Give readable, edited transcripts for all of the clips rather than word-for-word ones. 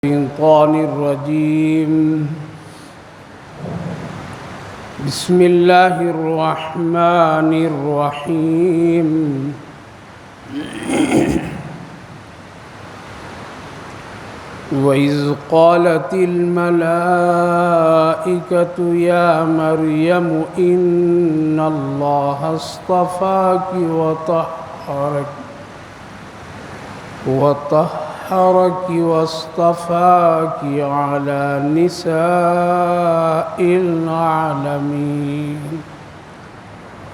الشيطان الرجيم. بسم الله الرحمن الرحيم. وإذ قالت الملائكة يا مريم إن الله اصطفاك وطهرك واصطفاك على نساء العالمين.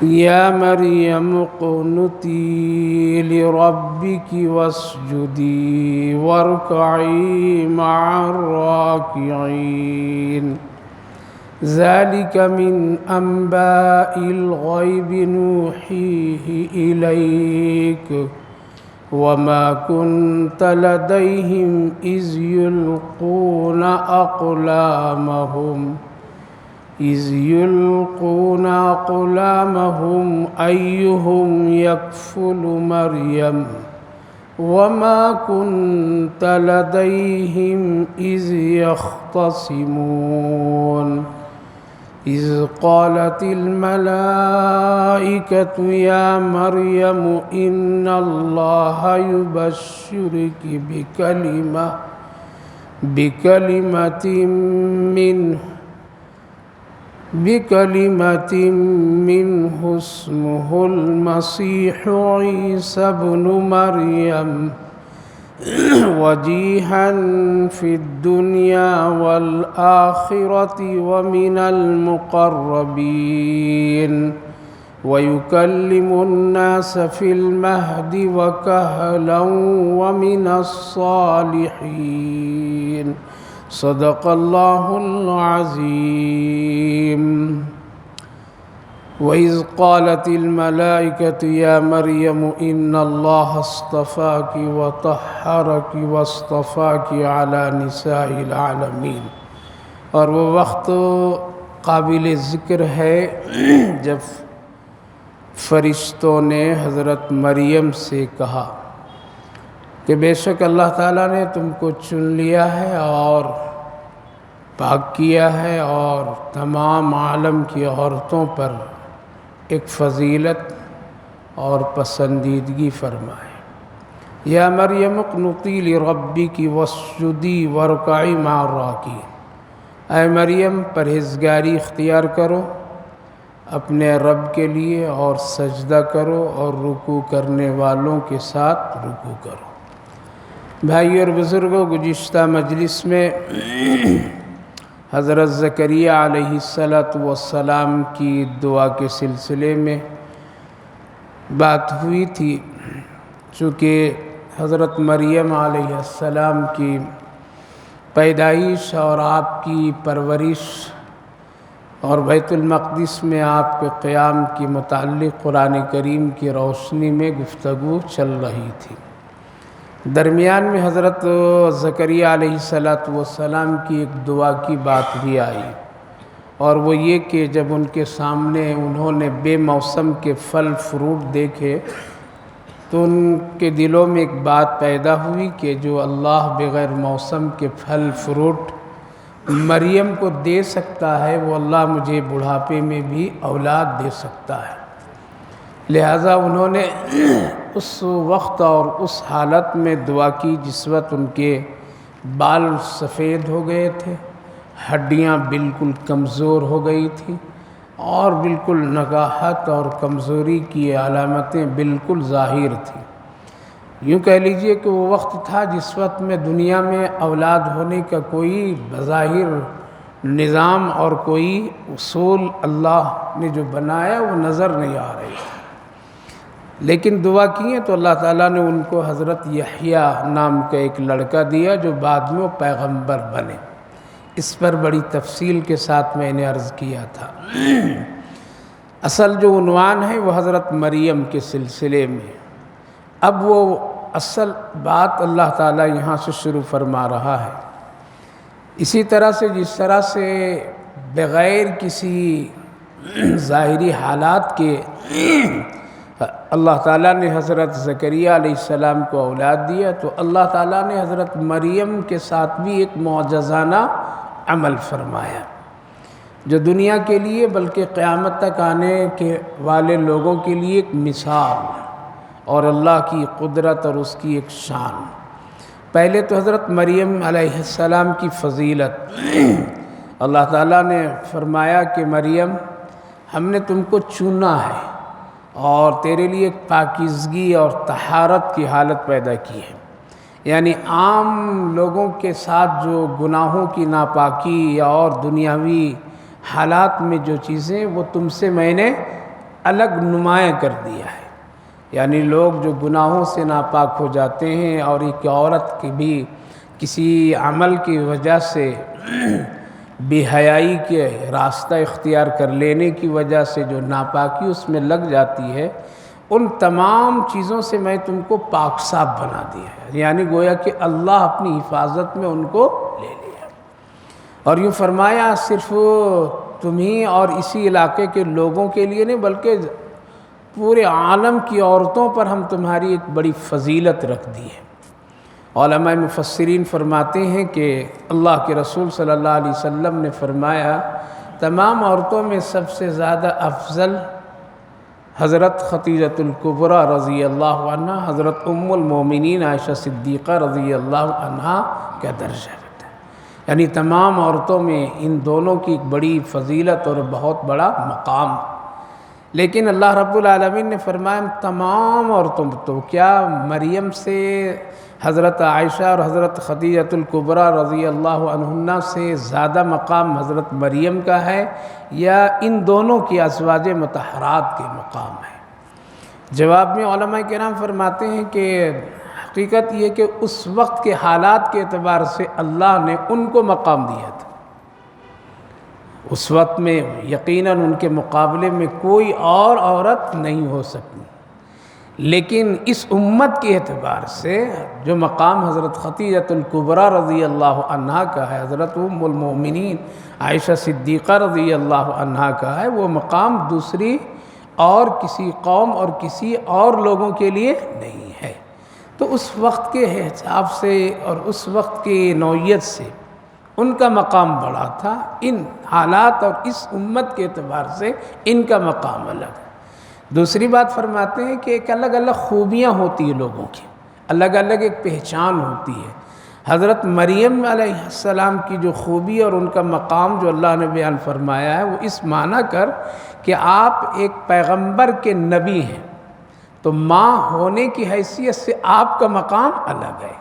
يا مريم اقنتي لربك واسجدي واركعي مع الراكعين. ذلك من أنباء الغيب نوحيه إليك وما كنت لديهم إذ يلقون أقلامهم أيهم يكفل مريم وما كنت لديهم إذ يختصمون. إذ قالت الملائكة يا مريم إن الله يبشرك بكلمة منه اسمه المسيح عيسى ابن مريم وجيها في الدنيا والآخرة ومن المقربين ويكلم الناس في المهد وكهلا ومن الصالحين. صدق الله العظيم. وإذ قالت الملائكة يا مريم إن الله اصطفاك وطهرك واصطفاك على نساء العالمين. اور وہ وقت قابل ذکر ہے جب فرشتوں نے حضرت مریم سے کہا کہ بے شک اللہ تعالیٰ نے تم کو چن لیا ہے اور پاک کیا ہے اور تمام عالم کی عورتوں پر ایک فضیلت اور پسندیدگی فرمائے. یا مریم اقنتی لربک واسجدی وارکعی مع الراکعین. اے مریم پرہیزگاری اختیار کرو اپنے رب کے لیے اور سجدہ کرو اور رکوع کرنے والوں کے ساتھ رکوع کرو. بھائی اور بزرگوں، گزشتہ مجلس میں حضرت زکریا علیہ السلام کی دعا کے سلسلے میں بات ہوئی تھی. چونکہ حضرت مریم علیہ السلام کی پیدائش اور آپ کی پرورش اور بیت المقدس میں آپ کے قیام کے متعلق قرآن کریم کی روشنی میں گفتگو چل رہی تھی. درمیان میں حضرت زکریا علیہ السلام کی ایک دعا کی بات بھی آئی، اور وہ یہ کہ جب ان کے سامنے انہوں نے بے موسم کے پھل فروٹ دیکھے تو ان کے دلوں میں ایک بات پیدا ہوئی کہ جو اللہ بغیر موسم کے پھل فروٹ مریم کو دے سکتا ہے وہ اللہ مجھے بڑھاپے میں بھی اولاد دے سکتا ہے. لہٰذا انہوں نے اس وقت اور اس حالت میں دعا کی جس وقت ان کے بال سفید ہو گئے تھے، ہڈیاں بالکل کمزور ہو گئی تھیں اور بالکل نگاہت اور کمزوری کی علامتیں بالکل ظاہر تھیں. یوں کہہ لیجئے کہ وہ وقت تھا جس وقت میں دنیا میں اولاد ہونے کا کوئی بظاہر نظام اور کوئی اصول اللہ نے جو بنایا وہ نظر نہیں آ رہی تھی. لیکن دعا کیے تو اللہ تعالیٰ نے ان کو حضرت یحییٰ نام کا ایک لڑکا دیا جو بعد میں وہ پیغمبر بنے. اس پر بڑی تفصیل کے ساتھ میں نے عرض کیا تھا. اصل جو عنوان ہے وہ حضرت مریم کے سلسلے میں. اب وہ اصل بات اللہ تعالیٰ یہاں سے شروع فرما رہا ہے. اسی طرح سے جس طرح سے بغیر کسی ظاہری حالات کے اللہ تعالیٰ نے حضرت زکریا علیہ السلام کو اولاد دیا، تو اللہ تعالیٰ نے حضرت مریم کے ساتھ بھی ایک معجزانہ عمل فرمایا جو دنیا کے لیے بلکہ قیامت تک آنے کے والے لوگوں کے لیے ایک مثال اور اللہ کی قدرت اور اس کی ایک شان۔ پہلے تو حضرت مریم علیہ السلام کی فضیلت، اللہ تعالیٰ نے فرمایا کہ مریم ہم نے تم کو چنا ہے اور تیرے لیے ایک پاکیزگی اور طہارت کی حالت پیدا کی ہے، یعنی عام لوگوں کے ساتھ جو گناہوں کی ناپاکی اور دنیاوی حالات میں جو چیزیں وہ تم سے میں نے الگ نمایاں کر دیا ہے، یعنی لوگ جو گناہوں سے ناپاک ہو جاتے ہیں اور ایک عورت کی بھی کسی عمل کی وجہ سے بے حیائی کے راستہ اختیار کر لینے کی وجہ سے جو ناپاکی اس میں لگ جاتی ہے، ان تمام چیزوں سے میں تم کو پاک صاف بنا دیا ہے، یعنی گویا کہ اللہ اپنی حفاظت میں ان کو لے لیا۔ اور یوں فرمایا صرف تمہیں اور اسی علاقے کے لوگوں کے لیے نہیں بلکہ پورے عالم کی عورتوں پر ہم تمہاری ایک بڑی فضیلت رکھ دی ہے۔ علماء مفسرین فرماتے ہیں کہ اللہ کے رسول صلی اللہ علیہ وسلم نے فرمایا تمام عورتوں میں سب سے زیادہ افضل حضرت خدیجۃ الکبریٰ رضی اللہ عنہ، حضرت ام المومنین عائشہ صدیقہ رضی اللہ عنہا کا درجہ ہے، یعنی تمام عورتوں میں ان دونوں کی ایک بڑی فضیلت اور بہت بڑا مقام۔ لیکن اللہ رب العالمین نے فرمایا تمام عورتوں تو کیا مریم سے حضرت عائشہ اور حضرت خدیجۃ الکبریٰ رضی اللہ عنہا سے زیادہ مقام حضرت مریم کا ہے یا ان دونوں کی ازواج مطہرات کے مقام ہے؟ جواب میں علماء کرام فرماتے ہیں کہ حقیقت یہ کہ اس وقت کے حالات کے اعتبار سے اللہ نے ان کو مقام دیا تھا، اس وقت میں یقیناً ان کے مقابلے میں کوئی اور عورت نہیں ہو سکتی، لیکن اس امت کے اعتبار سے جو مقام حضرت خدیجۃ الکبریٰ رضی اللہ عنہا کا ہے، حضرت ام المومنین عائشہ صدیقہ رضی اللہ عنہا کا ہے، وہ مقام دوسری اور کسی قوم اور کسی اور لوگوں کے لیے نہیں ہے۔ تو اس وقت کے حساب سے اور اس وقت کی نوعیت سے ان کا مقام بڑا تھا، ان حالات اور اس امت کے اعتبار سے ان کا مقام الگ ہے۔ دوسری بات فرماتے ہیں کہ ایک الگ الگ خوبیاں ہوتی ہیں لوگوں کی، الگ الگ ایک پہچان ہوتی ہے۔ حضرت مریم علیہ السلام کی جو خوبی اور ان کا مقام جو اللہ نے بیان فرمایا ہے وہ اس معنی کر کہ آپ ایک پیغمبر کے نبی ہیں، تو ماں ہونے کی حیثیت سے آپ کا مقام الگ ہے،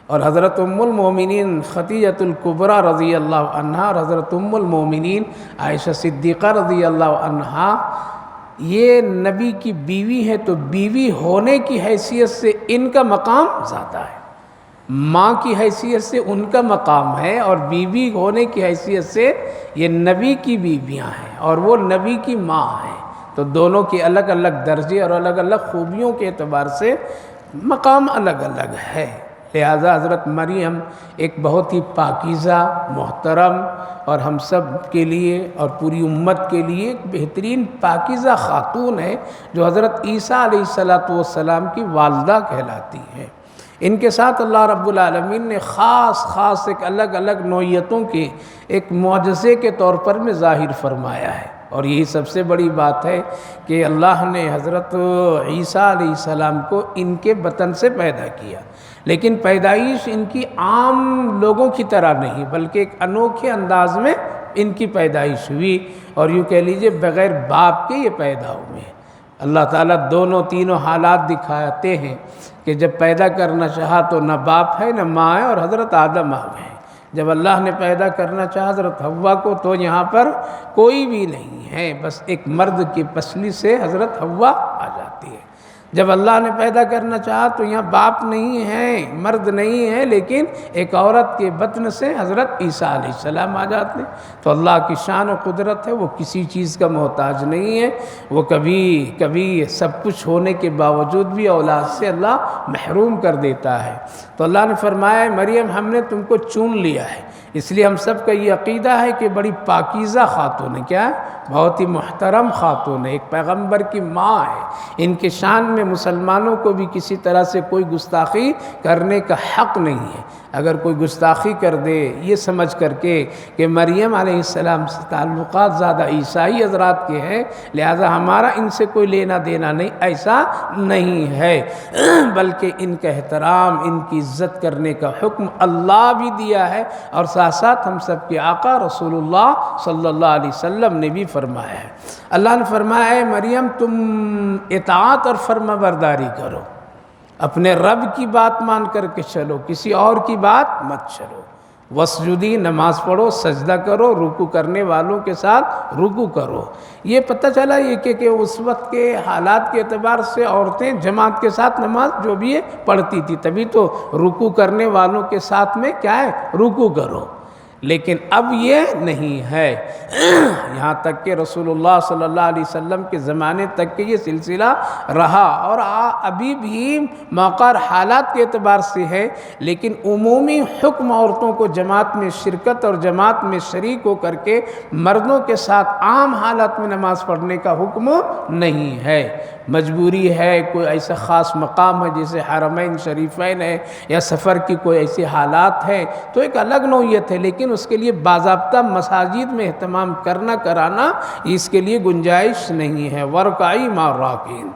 اور حضرت ام المومنین خدیجۃ الکبریٰ رضی اللہ عنہا اور حضرت ام المومنین عائشہ صدیقہ رضی اللہ عنہا یہ نبی کی بیوی ہے، تو بیوی ہونے کی حیثیت سے ان کا مقام زیادہ ہے، ماں کی حیثیت سے ان کا مقام ہے، اور بیوی ہونے کی حیثیت سے یہ نبی کی بیویاں ہیں اور وہ نبی کی ماں ہیں، تو دونوں کے الگ الگ درجے اور الگ الگ خوبیوں کے اعتبار سے مقام الگ الگ ہے۔ لہذا حضرت مریم ایک بہت ہی پاکیزہ، محترم اور ہم سب کے لیے اور پوری امت کے لیے ایک بہترین پاکیزہ خاتون ہے جو حضرت عیسیٰ علیہ السلام کی والدہ کہلاتی ہے۔ ان کے ساتھ اللہ رب العالمین نے خاص ایک الگ الگ نوعیتوں کے ایک معجزے کے طور پر میں ظاہر فرمایا ہے، اور یہی سب سے بڑی بات ہے کہ اللہ نے حضرت عیسیٰ علیہ السلام کو ان کے بطن سے پیدا کیا، لیکن پیدائش ان کی عام لوگوں کی طرح نہیں بلکہ ایک انوکھے انداز میں ان کی پیدائش ہوئی، اور یوں کہہ لیجئے بغیر باپ کے یہ پیدا ہوئے ہیں۔ اللہ تعالیٰ دونوں تینوں حالات دکھاتے ہیں کہ جب پیدا کرنا چاہا تو نہ باپ ہے نہ ماں ہے، اور حضرت آدم آ گئے۔ جب اللہ نے پیدا کرنا چاہا حضرت حوا کو تو یہاں پر کوئی بھی نہیں ہے، بس ایک مرد کی پسلی سے حضرت حوا آ جاتی ہے۔ جب اللہ نے پیدا کرنا چاہا تو یہاں باپ نہیں ہے، مرد نہیں ہے، لیکن ایک عورت کے بطن سے حضرت عیسیٰ علیہ السلام آ جاتے ہیں۔ تو اللہ کی شان و قدرت ہے، وہ کسی چیز کا محتاج نہیں ہے، وہ کبھی سب کچھ ہونے کے باوجود بھی اولاد سے اللہ محروم کر دیتا ہے۔ تو اللہ نے فرمایا مریم ہم نے تم کو چن لیا ہے، اس لیے ہم سب کا یہ عقیدہ ہے کہ بڑی پاکیزہ خاتون ہے، کیا ہے؟ بہت ہی محترم خاتون ہے، ایک پیغمبر کی ماں ہے۔ ان کے شان میں مسلمانوں کو بھی کسی طرح سے کوئی گستاخی کرنے کا حق نہیں ہے۔ اگر کوئی گستاخی کر دے یہ سمجھ کر کے کہ مریم علیہ السلام سے تعلقات زیادہ عیسائی حضرات کے ہیں لہذا ہمارا ان سے کوئی لینا دینا نہیں، ایسا نہیں ہے، بلکہ ان کا احترام، ان کی عزت کرنے کا حکم اللہ بھی دیا ہے، اور ساتھ ساتھ ہم سب کے آقا رسول اللہ صلی اللہ علیہ وسلم نے بھی فرمایا ہے۔ اللہ نے فرمایا ہے مریم تم اطاعت اور فرما برداری کرو، اپنے رب کی بات مان کر کے چلو، کسی اور کی بات مت چلو، وسجدی نماز پڑھو، سجدہ کرو، رکوع کرنے والوں کے ساتھ رکوع کرو۔ یہ پتہ چلا یہ کہ اس وقت کے حالات کے اعتبار سے عورتیں جماعت کے ساتھ نماز جو بھی ہے پڑھتی تھی، تبھی تو رکوع کرنے والوں کے ساتھ میں کیا ہے رکوع کرو، لیکن اب یہ نہیں ہے۔ یہاں تک کہ رسول اللہ صلی اللہ علیہ وسلم کے زمانے تک کہ یہ سلسلہ رہا، اور ابھی بھی موقع اور حالات کے اعتبار سے ہے، لیکن عمومی حکم عورتوں کو جماعت میں شرکت اور جماعت میں شریک ہو کر کے مردوں کے ساتھ عام حالات میں نماز پڑھنے کا حکم نہیں ہے۔ مجبوری ہے، کوئی ایسا خاص مقام ہے جیسے حرمین شریفین ہے، یا سفر کی کوئی ایسی حالات ہے تو ایک الگ نوعیت ہے، لیکن اس کے لیے باضابطہ مساجد میں اہتمام کرانا اس کے لیے گنجائش نہیں ہے۔ وَارْكَعِي مَعَ الرَّاكِعِينَ۔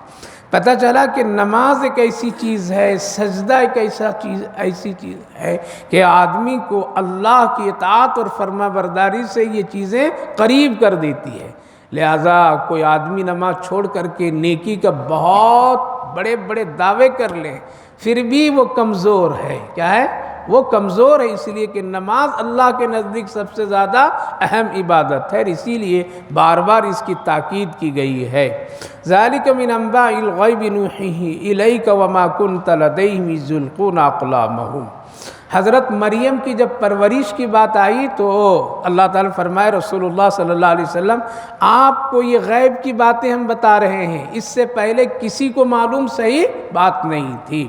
پتہ چلا کہ نماز ایک ایسی چیز ہے، سجدہ ایک ایسی چیز ہے کہ آدمی کو اللہ کی اطاعت اور فرما برداری سے یہ چیزیں قریب کر دیتی ہے۔ لہٰذا کوئی آدمی نماز چھوڑ کر کے نیکی کا بہت بڑے بڑے دعوے کر لے پھر بھی وہ کمزور ہے، کیا ہے؟ وہ کمزور ہے، اس لیے کہ نماز اللہ کے نزدیک سب سے زیادہ اہم عبادت ہے، اسی لیے بار بار اس کی تاکید کی گئی ہے۔ ذَلِكَ مِنْ أَنْبَاءِ الْغَيْبِ نُوحِيهِ إِلَيْكَ وَمَا كُنْتَ لَدَيْهِمْ إِذْ يُلْقُونَ أَقْلَامَهُمْ۔ حضرت مریم کی جب پرورش کی بات آئی تو اللہ تعالیٰ فرمائے رسول اللہ صلی اللہ علیہ وسلم آپ کو یہ غیب کی باتیں ہم بتا رہے ہیں، اس سے پہلے کسی کو معلوم صحیح بات نہیں تھی۔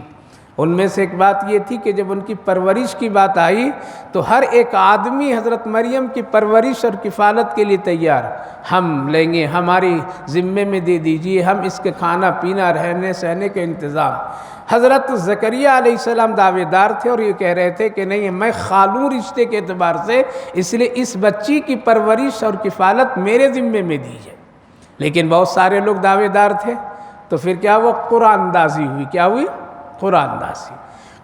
ان میں سے ایک بات یہ تھی کہ جب ان کی پرورش کی بات آئی تو ہر ایک آدمی حضرت مریم کی پرورش اور کفالت کے لیے تیار، ہم لیں گے، ہماری ذمے میں دے دیجئے، ہم اس کے کھانا پینا رہنے سہنے کے انتظام۔ حضرت زکریا علیہ السلام دعوے دار تھے اور یہ کہہ رہے تھے کہ نہیں میں خالوں رشتے کے اعتبار سے اس لیے اس بچی کی پرورش اور کفالت میرے ذمے میں دیجئے، لیکن بہت سارے لوگ دعوے دار تھے، تو پھر کیا وہ قرآن اندازی ہوئی، کیا ہوئی؟ قرآن اندازی۔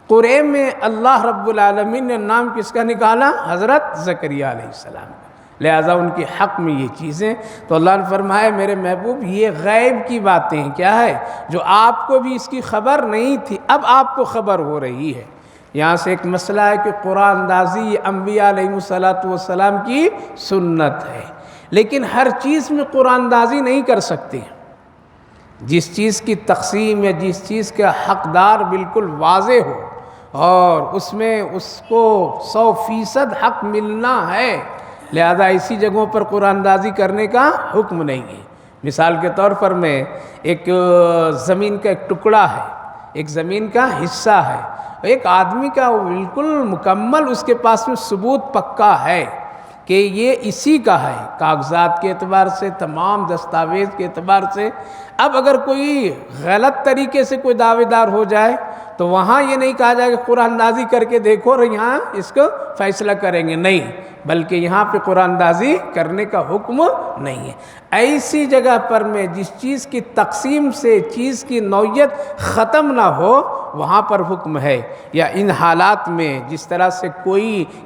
قرآن میں اللہ رب العالمین نے نام کس کا نکالا؟ حضرت زکریا علیہ السلام کا، لہٰذا ان کے حق میں یہ چیزیں، تو اللہ نے فرمایا میرے محبوب یہ غیب کی باتیں ہیں، کیا ہے؟ جو آپ کو بھی اس کی خبر نہیں تھی، اب آپ کو خبر ہو رہی ہے۔ یہاں سے ایک مسئلہ ہے کہ قرآن اندازی انبیاء علیہ السلام کی سنت ہے، لیکن ہر چیز میں قرآن اندازی نہیں کر سکتے۔ جس چیز کی تقسیم یا جس چیز کا حقدار بالکل واضح ہو اور اس میں اس کو 100% حق ملنا ہے، لہذا ایسی جگہوں پر قرآن اندازی کرنے کا حکم نہیں ہے۔ مثال کے طور پر میں ایک زمین کا ایک ٹکڑا ہے، ایک زمین کا حصہ ہے، ایک آدمی کا بالکل مکمل اس کے پاس میں ثبوت پکا ہے کہ یہ اسی کا ہے، کاغذات کے اعتبار سے، تمام دستاویز کے اعتبار سے۔ اب اگر کوئی غلط طریقے سے کوئی دعوے دار ہو جائے تو وہاں یہ نہیں کہا جائے کہ قرآن اندازی کر کے دیکھو اور یہاں اس کو فیصلہ کریں گے، نہیں، بلکہ یہاں پہ قرآن اندازی کرنے کا حکم نہیں ہے۔ ایسی جگہ پر میں جس چیز کی تقسیم سے چیز کی نوعیت ختم نہ ہو وہاں پر حکم ہے، یا ان حالات میں جس طرح سے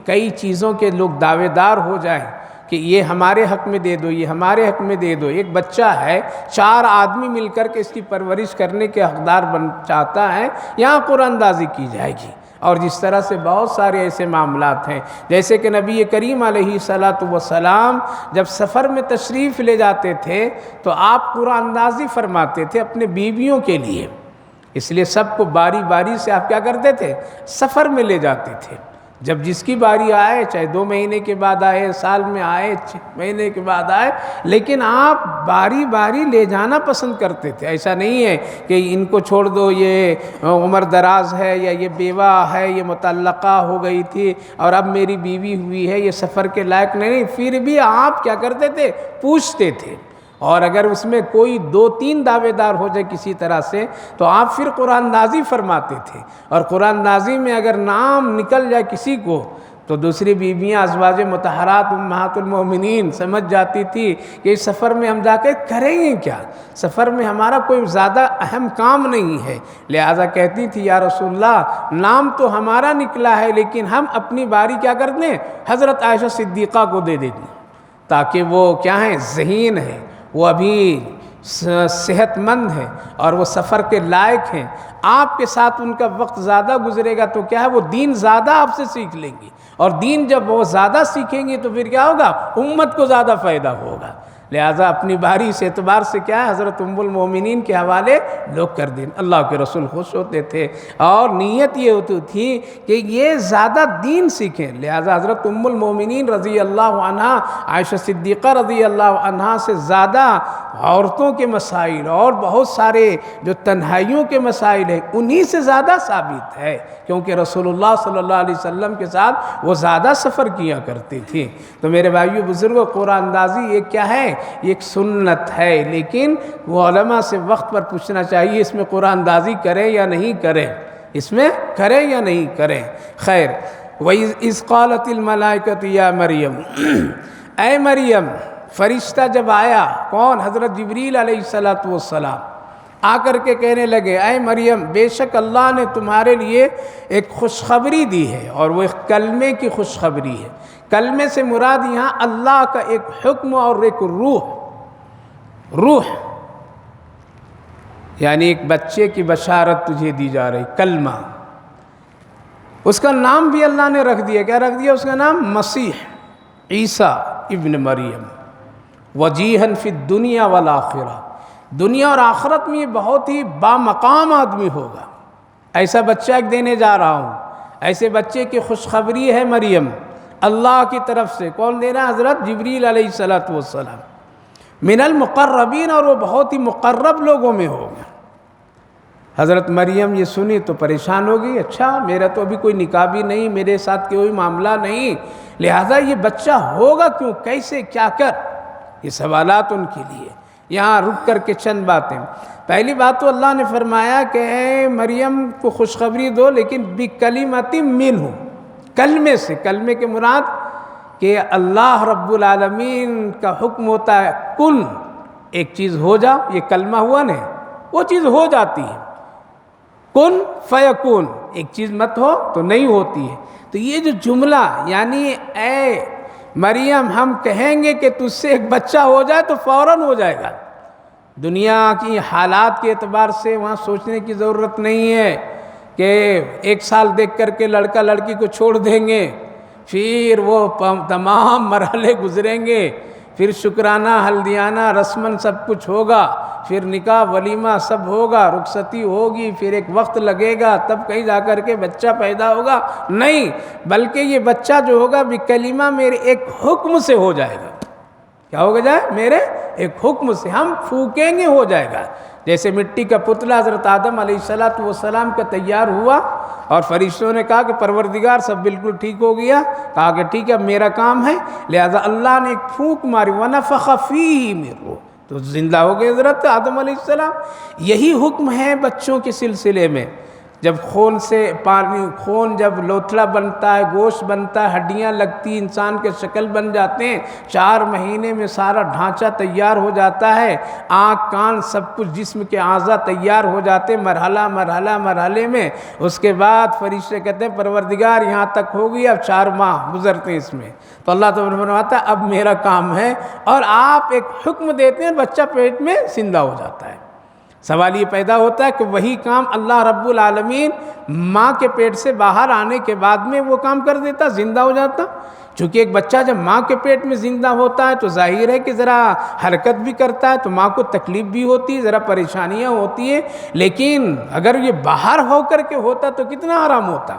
کئی چیزوں کے لوگ دعوے دار ہو جائیں کہ یہ ہمارے حق میں دے دو، یہ ہمارے حق میں دے دو۔ ایک بچہ ہے، 4 آدمی مل کر کے اس کی پرورش کرنے کے حقدار بن چاہتا ہے، یہاں قرآن اندازی کی جائے گی۔ اور جس طرح سے بہت سارے ایسے معاملات ہیں، جیسے کہ نبی کریم علیہ السلام جب سفر میں تشریف لے جاتے تھے تو آپ قرآن اندازی فرماتے تھے اپنے بیویوں کے لیے، اس لیے سب کو باری باری سے آپ کیا کرتے تھے؟ سفر میں لے جاتے تھے. جب جس کی باری آئے، چاہے 2 مہینے کے بعد آئے، سال میں آئے، 6 مہینے کے بعد آئے، لیکن آپ باری باری لے جانا پسند کرتے تھے. ایسا نہیں ہے کہ ان کو چھوڑ دو، یہ عمر دراز ہے، یا یہ بیوہ ہے، یہ متعلقہ ہو گئی تھی اور اب میری بیوی ہوئی ہے، یہ سفر کے لائق نہیں. پھر بھی آپ کیا کرتے تھے؟ پوچھتے تھے. اور اگر اس میں کوئی 2-3 دعوے دار ہو جائے کسی طرح سے، تو آپ پھر قرآن نازی فرماتے تھے. اور قرآن نازی میں اگر نام نکل جائے کسی کو، تو دوسری بیویاں ازواج مطہرات امہات المومنین سمجھ جاتی تھی کہ اس سفر میں ہم جا کے کریں گے کیا، سفر میں ہمارا کوئی زیادہ اہم کام نہیں ہے. لہٰذا کہتی تھی یا رسول اللہ، نام تو ہمارا نکلا ہے لیکن ہم اپنی باری کیا کرتے ہیں؟ حضرت عائشہ صدیقہ کو دے دیتے، تاکہ وہ کیا ہیں؟ ذہین ہیں، وہ ابھی صحت مند ہیں اور وہ سفر کے لائق ہیں. آپ کے ساتھ ان کا وقت زیادہ گزرے گا تو کیا ہے؟ وہ دین زیادہ آپ سے سیکھ لیں گی، اور دین جب وہ زیادہ سیکھیں گی تو پھر کیا ہوگا؟ امت کو زیادہ فائدہ ہوگا. لہٰذا اپنی باری سے اعتبار سے کیا ہے؟ حضرت ام المومنین کے حوالے لوگ کر دیں. اللہ کے رسول خوش ہوتے تھے اور نیت یہ ہوتی تھی کہ یہ زیادہ دین سیکھیں. لہٰذا حضرت ام المومنین رضی اللہ عنہا، عائشہ صدیقہ رضی اللہ عنہا سے زیادہ عورتوں کے مسائل اور بہت سارے جو تنہائیوں کے مسائل ہیں انہی سے زیادہ ثابت ہے، کیونکہ رسول اللہ صلی اللہ علیہ وسلم کے ساتھ وہ زیادہ سفر کیا کرتی تھی. تو میرے بھائیو بزرگوں، قرآن اندازی یہ کیا ہے؟ یہ ایک سنت ہے، لیکن وہ علماء سے وقت پر پوچھنا چاہیے اس میں قرآن اندازی کریں یا نہیں کریں، اس میں کریں یا نہیں کریں. خیر، وَإِذْ قَالَتِ الْمَلَائِكَةُ يَا مَرْيَمُ، اے مریم، فرشتہ جب آیا، کون؟ حضرت جبریل علیہ السلام، آ کر کے کہنے لگے اے مریم، بے شک اللہ نے تمہارے لیے ایک خوشخبری دی ہے، اور وہ ایک کلمے کی خوشخبری ہے. کلمے سے مراد یہاں اللہ کا ایک حکم اور ایک روح، یعنی ایک بچے کی بشارت تجھے دی جا رہی، کلمہ. اس کا نام بھی اللہ نے رکھ دیا. کیا رکھ دیا؟ اس کا نام مسیح عیسیٰ ابن مریم، وجیہاً فی الدنیا والآخرہ. دنیا اور آخرت میں یہ بہت ہی بامقام آدمی ہوگا. ایسا بچہ ایک دینے جا رہا ہوں. ایسے بچے کی خوشخبری ہے مریم، اللہ کی طرف سے. کون دے رہا؟ حضرت جبریل علیہ السلام، من المقربین، اور وہ بہت ہی مقرب لوگوں میں ہوگا. حضرت مریم یہ سنی تو پریشان ہو گئی. اچھا، میرا تو ابھی کوئی نکاح بھی نہیں، میرے ساتھ کوئی معاملہ نہیں، لہذا یہ بچہ ہوگا کیوں، کیسے، کیا کر؟ یہ سوالات ان کے لیے. یہاں رک کر کے چند باتیں. پہلی بات تو اللہ نے فرمایا کہ اے مریم کو خوشخبری دو، لیکن بکلمۃ منہ، کلمے سے. کلمے کے مراد کہ اللہ رب العالمین کا حکم ہوتا ہے کن، ایک چیز ہو جا، یہ کلمہ ہوا نا، وہ چیز ہو جاتی ہے. کن فیکون، ایک چیز مت ہو تو نہیں ہوتی ہے. تو یہ جو جملہ، یعنی اے مریم ہم کہیں گے کہ تجھ سے ایک بچہ ہو جائے تو فوراً ہو جائے گا. دنیا کی حالات کے اعتبار سے وہاں سوچنے کی ضرورت نہیں ہے کہ 1 سال دیکھ کر کے لڑکا لڑکی کو چھوڑ دیں گے، پھر وہ تمام مرحلے گزریں گے، پھر شکرانہ، ہلدیانہ، رسماً سب کچھ ہوگا، پھر نکاح ولیمہ سب ہوگا، رخصتی ہوگی، پھر ایک وقت لگے گا، تب کہیں جا کر کے بچہ پیدا ہوگا. نہیں، بلکہ یہ بچہ جو ہوگا بکلمہ، میرے ایک حکم سے ہو جائے گا. کیا ہوگا جائے؟ میرے ایک حکم سے، ہم پھونکیں گے ہو جائے گا. جیسے مٹی کا پتلا حضرت آدم علیہ السلام کا تیار ہوا اور فرشتوں نے کہا کہ پروردگار سب بالکل ٹھیک ہو گیا، کہا کہ ٹھیک ہے، میرا کام ہے. لہذا اللہ نے ایک پھونک ماری، وَنَفَخَ فِيهِ مِن روح، تو زندہ ہو گئے حضرت آدم علیہ السلام. یہی حکم ہے بچوں کے سلسلے میں. جب خون سے خون جب لوتھڑا بنتا ہے، گوشت بنتا ہے، ہڈیاں لگتی، انسان کے شکل بن جاتے ہیں، 4 مہینے میں سارا ڈھانچہ تیار ہو جاتا ہے، آنکھ کان سب کچھ جسم کے اعضاء تیار ہو جاتے ہیں، مرحلے میں. اس کے بعد فرشتے کہتے ہیں پروردگار یہاں تک ہو گئی، اب 4 ماہ گزرتے ہیں اس میں. تو اللہ تعالیٰ فرماتا ہے اب میرا کام ہے، اور آپ ایک حکم دیتے ہیں، بچہ پیٹ میں زندہ ہو جاتا ہے. سوال یہ پیدا ہوتا ہے کہ وہی کام اللہ رب العالمین ماں کے پیٹ سے باہر آنے کے بعد میں وہ کام کر دیتا، زندہ ہو جاتا؟ چونکہ ایک بچہ جب ماں کے پیٹ میں زندہ ہوتا ہے تو ظاہر ہے کہ ذرا حرکت بھی کرتا ہے، تو ماں کو تکلیف بھی ہوتی ہے، ذرا پریشانیاں ہوتی ہیں، لیکن اگر یہ باہر ہو کر کے ہوتا تو کتنا آرام ہوتا؟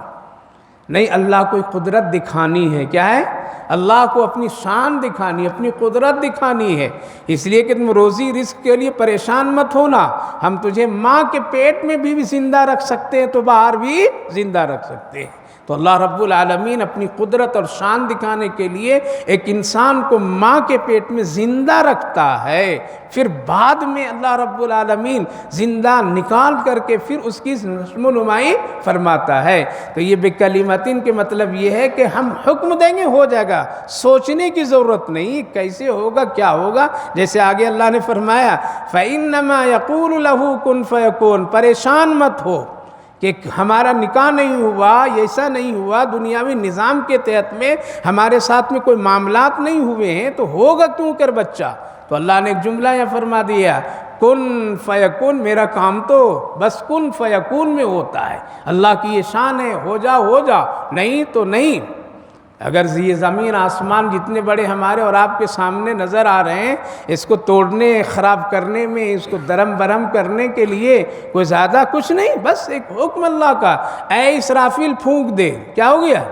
نہیں، اللہ کو قدرت دکھانی ہے، کیا ہے؟ اللہ کو اپنی شان دکھانی ہے، اپنی قدرت دکھانی ہے، اس لیے کہ تم روزی رزق کے لیے پریشان مت ہونا، ہم تجھے ماں کے پیٹ میں بھی زندہ رکھ سکتے ہیں تو باہر بھی زندہ رکھ سکتے ہیں۔ تو اللہ رب العالمین اپنی قدرت اور شان دکھانے کے لیے ایک انسان کو ماں کے پیٹ میں زندہ رکھتا ہے، پھر بعد میں اللہ رب العالمین زندہ نکال کر کے پھر اس کی نشو و نمائی فرماتا ہے۔ تو یہ بکلمتین کے مطلب یہ ہے کہ ہم حکم دیں گے، ہو جائے گا، سوچنے کی ضرورت نہیں کیسے ہوگا کیا ہوگا۔ جیسے آگے اللہ نے فرمایا فَإِنَّمَا يَقُولُ لَهُ كُن فَيَكُونُ، پریشان مت ہو کہ ہمارا نکاح نہیں ہوا، ایسا نہیں ہوا، دنیاوی نظام کے تحت میں ہمارے ساتھ میں کوئی معاملات نہیں ہوئے ہیں تو ہوگا کیوں کر بچہ؟ تو اللہ نے ایک جملہ یہ فرما دیا کن فیکون، میرا کام تو بس کن فیکون میں ہوتا ہے، اللہ کی یہ شان ہے، ہو جا ہو جا، نہیں تو نہیں۔ اگر یہ زمین آسمان جتنے بڑے ہمارے اور آپ کے سامنے نظر آ رہے ہیں، اس کو توڑنے خراب کرنے میں، اس کو درم برم کرنے کے لیے کوئی زیادہ کچھ نہیں، بس ایک حکم اللہ کا، اے اسرافیل پھونک دے، کیا ہو گیا؟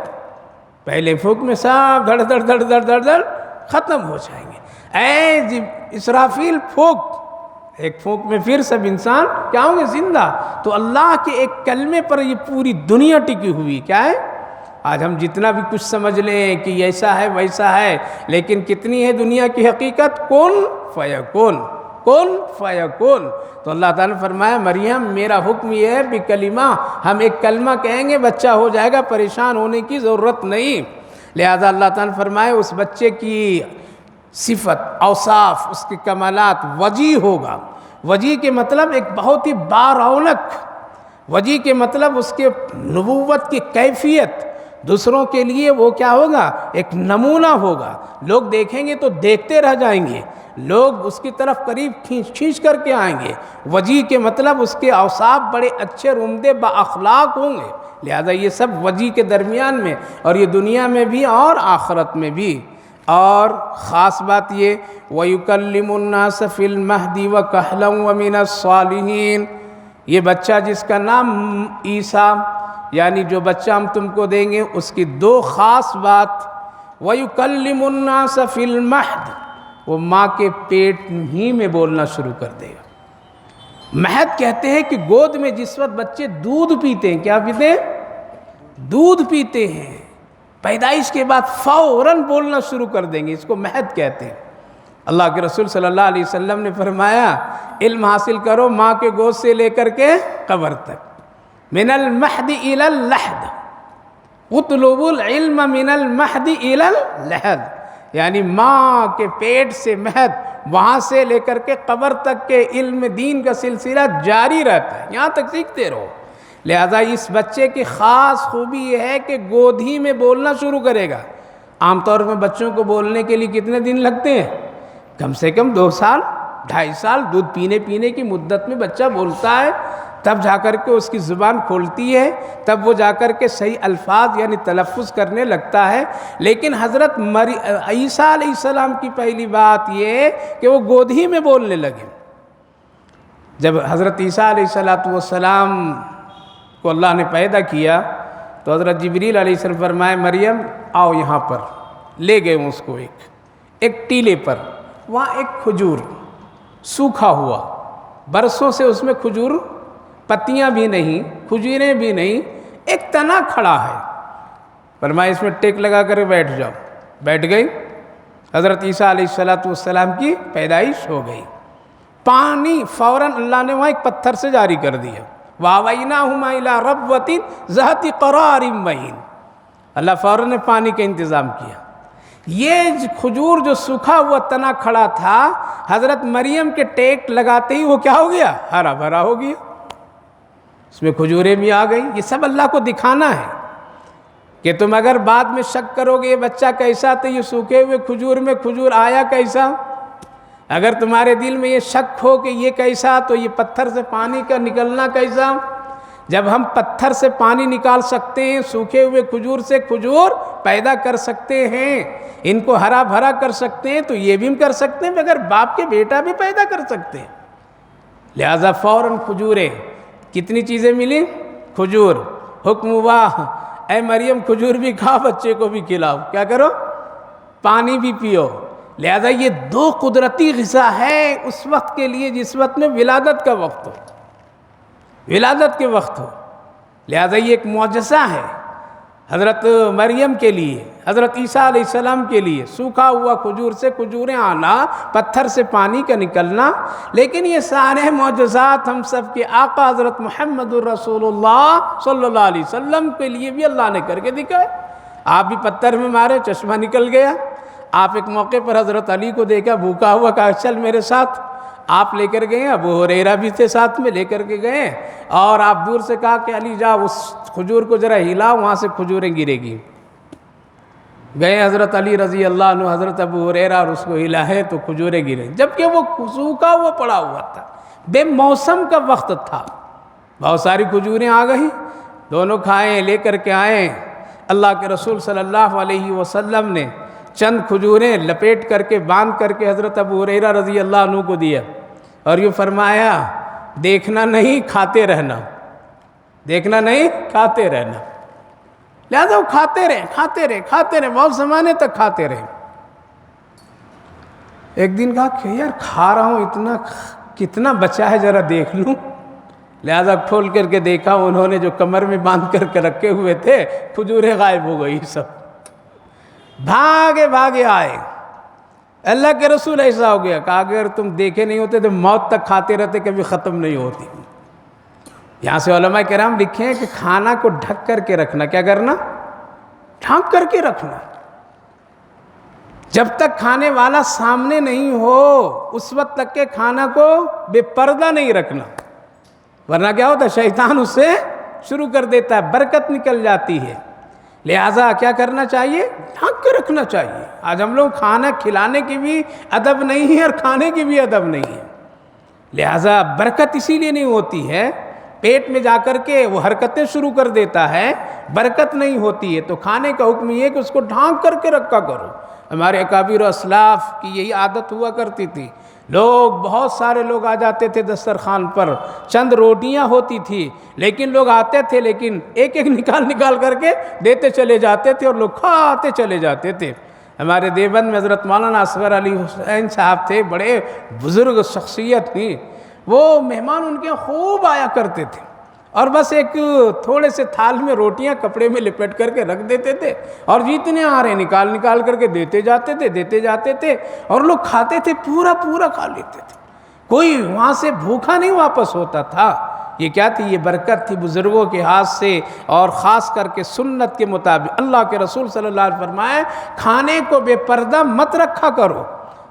پہلے پھونک میں سب دھڑ دھڑ دھڑ دھڑ دھڑ دھڑ ختم ہو جائیں گے، اے اسرافیل پھونک، ایک پھونک میں پھر سب انسان کیا ہوں گے؟ زندہ۔ تو اللہ کے ایک کلمے پر یہ پوری دنیا ٹکی ہوئی، کیا ہے؟ آج ہم جتنا بھی کچھ سمجھ لیں کہ ایسا ہے ویسا ہے، لیکن کتنی ہے دنیا کی حقیقت؟ کن فیکون، کن فیکون۔ تو اللہ تعالیٰ نے فرمایا مریم میرا حکم یہ ہے بکلمہ، ہم ایک کلمہ کہیں گے بچہ ہو جائے گا، پریشان ہونے کی ضرورت نہیں۔ لہذا اللہ تعالیٰ نے فرمایا اس بچے کی صفت، اوصاف، اس کے کمالات وجیح ہوگا۔ وجیح کے مطلب ایک بہت ہی بارونق، وجیح کے مطلب اس کے نبوت کی کیفیت دوسروں کے لیے وہ کیا ہوگا؟ ایک نمونہ ہوگا، لوگ دیکھیں گے تو دیکھتے رہ جائیں گے، لوگ اس کی طرف قریب کھینچ کر کے آئیں گے۔ وجیح کے مطلب اس کے اوصاف بڑے اچھے عمدے با اخلاق ہوں گے۔ لہذا یہ سب وجیح کے درمیان میں، اور یہ دنیا میں بھی اور آخرت میں بھی۔ اور خاص بات یہ وَيُكَلِّمُ النَّاسَ فِي الْمَهْدِ وَكَهْلًا وَمِنَ الصَّالِحِينَ، یہ بچہ جس کا نام عیسیٰ، یعنی جو بچہ ہم تم کو دیں گے، اس کی دو خاص بات، وَيُكَلِّمُ النَّاسَ فِي الْمَهْدِ، وہ ماں کے پیٹ ہی میں بولنا شروع کر دے گا۔ مہد کہتے ہیں کہ گود میں جس وقت بچے دودھ پیتے ہیں، کیا پیتے ہیں؟ دودھ پیتے ہیں، پیدائش کے بعد فوراً بولنا شروع کر دیں گے، اس کو مہد کہتے ہیں۔ اللہ کے رسول صلی اللہ علیہ وسلم نے فرمایا علم حاصل کرو ماں کے گود سے لے کر کے قبر تک، من المہد الی اللحد، اطلبوا العلم من المہد الی اللحد، یعنی ماں کے پیٹ سے مہد، وہاں سے لے کر کے قبر تک کے علم دین کا سلسلہ جاری رہتا ہے، یہاں تک سیکھتے رہو۔ لہذا اس بچے کی خاص خوبی یہ ہے کہ گود ہی میں بولنا شروع کرے گا۔ عام طور میں بچوں کو بولنے کے لیے کتنے دن لگتے ہیں؟ کم سے کم 2 سال 2.5 سال دودھ پینے کی مدت میں بچہ بولتا ہے، تب جا کر کے اس کی زبان کھولتی ہے، تب وہ جا کر کے صحیح الفاظ یعنی تلفظ کرنے لگتا ہے۔ لیکن حضرت عیسیٰ علیہ السلام کی پہلی بات یہ ہے کہ وہ گود ہی میں بولنے لگے۔ جب حضرت عیسیٰ علیہ السلام کو اللہ نے پیدا کیا تو حضرت جبریل علیہ السلام فرمائے مریم آؤ یہاں پر، لے گئے اس کو ایک ٹیلے پر، وہاں ایک کھجور سوکھا ہوا، برسوں سے اس میں کھجور پتیاں بھی نہیں، کھجوریں بھی نہیں، ایک تنا کھڑا ہے، فرمایا اس میں ٹیک لگا کر بیٹھ جاؤ، بیٹھ گئی۔ حضرت عیسیٰ علیہ السلام کی پیدائش ہو گئی، پانی فوراً اللہ نے وہاں ایک پتھر سے جاری کر دیا، وَآوَيْنَاهُمَا إِلَىٰ رَبْوَةٍ ذَاتِ قَرَارٍ مَّعِينٍ، اللہ فوراً نے پانی کا انتظام کیا۔ یہ کھجور جو سوکھا ہوا تنا کھڑا تھا، حضرت مریم کے ٹیک لگاتے ہی وہ کیا ہو گیا؟ ہرا بھرا ہو گیا، اس میں کھجوریں بھی آ گئی۔ یہ سب اللہ کو دکھانا ہے کہ تم اگر بعد میں شک کرو گے یہ بچہ کیسا، تو یہ سوکھے ہوئے کھجور میں کھجور آیا کیسا؟ اگر تمہارے دل میں یہ شک ہو کہ یہ کیسا، تو یہ پتھر سے پانی کا نکلنا کیسا؟ جب ہم پتھر سے پانی نکال سکتے ہیں، سوکھے ہوئے کھجور سے کھجور پیدا کر سکتے ہیں، ان کو ہرا بھرا کر سکتے ہیں، تو یہ بھی ہم کر سکتے ہیں، بغیر باپ کے بیٹا بھی پیدا کر سکتے ہیں۔ لہذا فوراً کھجوریں، کتنی چیزیں ملی؟ کھجور۔ حکم ہوا اے مریم کھجور بھی کھاؤ، بچے کو بھی کھلاؤ، کیا کرو؟ پانی بھی پیو۔ لہذا یہ دو قدرتی غذا ہے اس وقت کے لیے جس وقت میں ولادت کا وقت ہو، ولادت کے وقت ہو۔ لہذا یہ ایک معجزہ ہے حضرت مریم کے لیے، حضرت عیسیٰ علیہ السلام کے لیے، سوکھا ہوا کھجور سے کھجوریں آنا، پتھر سے پانی کا نکلنا۔ لیکن یہ سارے معجزات ہم سب کے آقا حضرت محمد الرسول اللہ صلی اللہ علیہ وسلم کے لیے بھی اللہ نے کر کے دکھائے۔ آپ بھی پتھر میں مارے، چشمہ نکل گیا۔ آپ ایک موقع پر حضرت علی کو دیکھا بھوکا ہوا، کہا چل میرے ساتھ، آپ لے کر گئے، ابو ہریرہ بھی تھے ساتھ میں، لے کر کے گئے، اور آپ دور سے کہا کہ علی جا اس کھجور کو ذرا ہلاؤ، وہاں سے کھجوریں گرے گی۔ گئے حضرت علی رضی اللہ عنہ، حضرت ابو ہریرہ، اور اس کو ہلائے تو کھجوریں گرے، جبکہ وہ سوکھا ہوا پڑا ہوا تھا، بے موسم کا وقت تھا۔ بہت ساری کھجوریں آ گئی، دونوں کھائیں، لے کر کے آئیں۔ اللہ کے رسول صلی اللہ علیہ وسلم نے چند کھجوریں لپیٹ کر کے باندھ کر کے حضرت ابو ہریرہ رضی اللہ عنہ کو دیا، اور یہ فرمایا دیکھنا نہیں کھاتے رہنا، دیکھنا نہیں کھاتے رہنا۔ لہذا وہ کھاتے رہے کھاتے رہے کھاتے رہے، بہت زمانے تک کھاتے رہے۔ ایک دن کہا کہ یار کھا رہا ہوں اتنا، کتنا بچا ہے ذرا دیکھ لوں۔ لہذا کھول کر کے دیکھا، انہوں نے جو کمر میں باندھ کر کے رکھے ہوئے تھے کھجوریں غائب ہو گئی سب۔ بھاگے بھاگے آئے، اللہ کے رسول ایسا ہو گیا، کہا اگر تم دیکھے نہیں ہوتے تو موت تک کھاتے رہتے، کبھی ختم نہیں ہوتی۔ یہاں سے علماء کرام لکھے ہیں کہ کھانا کو ڈھک کر کے رکھنا، کیا کرنا؟ ڈھک کر کے رکھنا۔ جب تک کھانے والا سامنے نہیں ہو اس وقت تک کے کھانا کو بے پردہ نہیں رکھنا، ورنہ کیا ہوتا ہے شیطان اس سے شروع کر دیتا ہے، برکت نکل جاتی ہے۔ لہٰذا کیا کرنا چاہیے؟ ڈھک کے رکھنا چاہیے۔ آج ہم لوگ کھانا کھلانے کی بھی ادب نہیں ہے اور کھانے کی بھی ادب نہیں ہے، لہٰذا برکت اسی لیے نہیں ہوتی ہے، پیٹ میں جا کر کے وہ حرکتیں شروع کر دیتا ہے، برکت نہیں ہوتی ہے۔ تو کھانے کا حکم یہ ہے کہ اس کو ڈھانک کر کے رکھا کرو۔ ہمارے اکابر و اسلاف کی یہی عادت ہوا کرتی تھی، لوگ بہت سارے لوگ آ جاتے تھے دسترخوان پر، چند روٹیاں ہوتی تھی، لیکن لوگ آتے تھے لیکن ایک ایک نکال کر کے دیتے چلے جاتے تھے اور لوگ کھاتے چلے جاتے تھے۔ ہمارے دیوبند میں حضرت مولانا اصغر علی حسین صاحب تھے، بڑے بزرگ شخصیت تھی، وہ مہمان ان کے خوب آیا کرتے تھے، اور بس ایک تھوڑے سے تھال میں روٹیاں کپڑے میں لپیٹ کر کے رکھ دیتے تھے، اور جتنے آ رہے نکال کر کے دیتے جاتے تھے، اور لوگ کھاتے تھے، پورا کھا لیتے تھے، کوئی وہاں سے بھوکا نہیں واپس ہوتا تھا۔ یہ کیا تھی؟ یہ برکت تھی بزرگوں کے ہاتھ سے، اور خاص کر کے سنت کے مطابق۔ اللہ کے رسول صلی اللہ علیہ وسلم فرمائے کھانے کو بے پردہ مت رکھا کرو،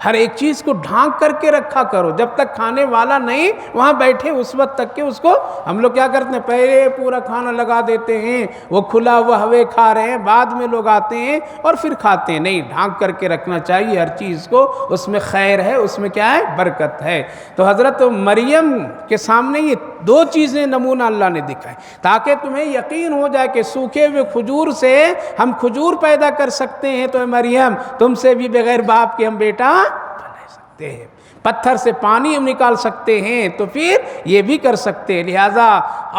ہر ایک چیز کو ڈھانک کر کے رکھا کرو، جب تک کھانے والا نہیں وہاں بیٹھے اس وقت تک کہ اس کو، ہم لوگ کیا کرتے ہیں پہلے پورا کھانا لگا دیتے ہیں، وہ کھلا ہوا ہوئے کھا رہے ہیں، بعد میں لوگ آتے ہیں اور پھر کھاتے ہیں، نہیں، ڈھانک کر کے رکھنا چاہیے ہر چیز کو، اس میں خیر ہے، اس میں کیا ہے؟ برکت ہے۔ تو حضرت مریم کے سامنے یہ دو چیزیں نمونہ اللہ نے دکھائے تاکہ تمہیں یقین ہو جائے کہ سوکھے ہوئے کھجور سے ہم کھجور پیدا کر سکتے ہیں، تو اے مریم تم سے بھی بغیر باپ کے ہم بیٹا بنا سکتے ہیں، پتھر سے پانی ہم نکال سکتے ہیں، تو پھر یہ بھی کر سکتے ہیں۔ لہٰذا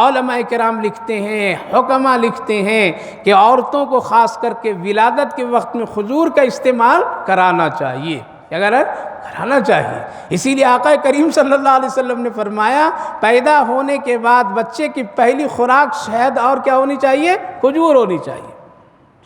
علماء کرام لکھتے ہیں، حکماء لکھتے ہیں کہ عورتوں کو خاص کر کے ولادت کے وقت میں کھجور کا استعمال کرانا چاہیے، اگر کرانا چاہیے۔ اسی لیے آقا کریم صلی اللہ علیہ وسلم نے فرمایا پیدا ہونے کے بعد بچے کی پہلی خوراک شہد اور کیا ہونی چاہیے؟ کھجور ہونی چاہیے۔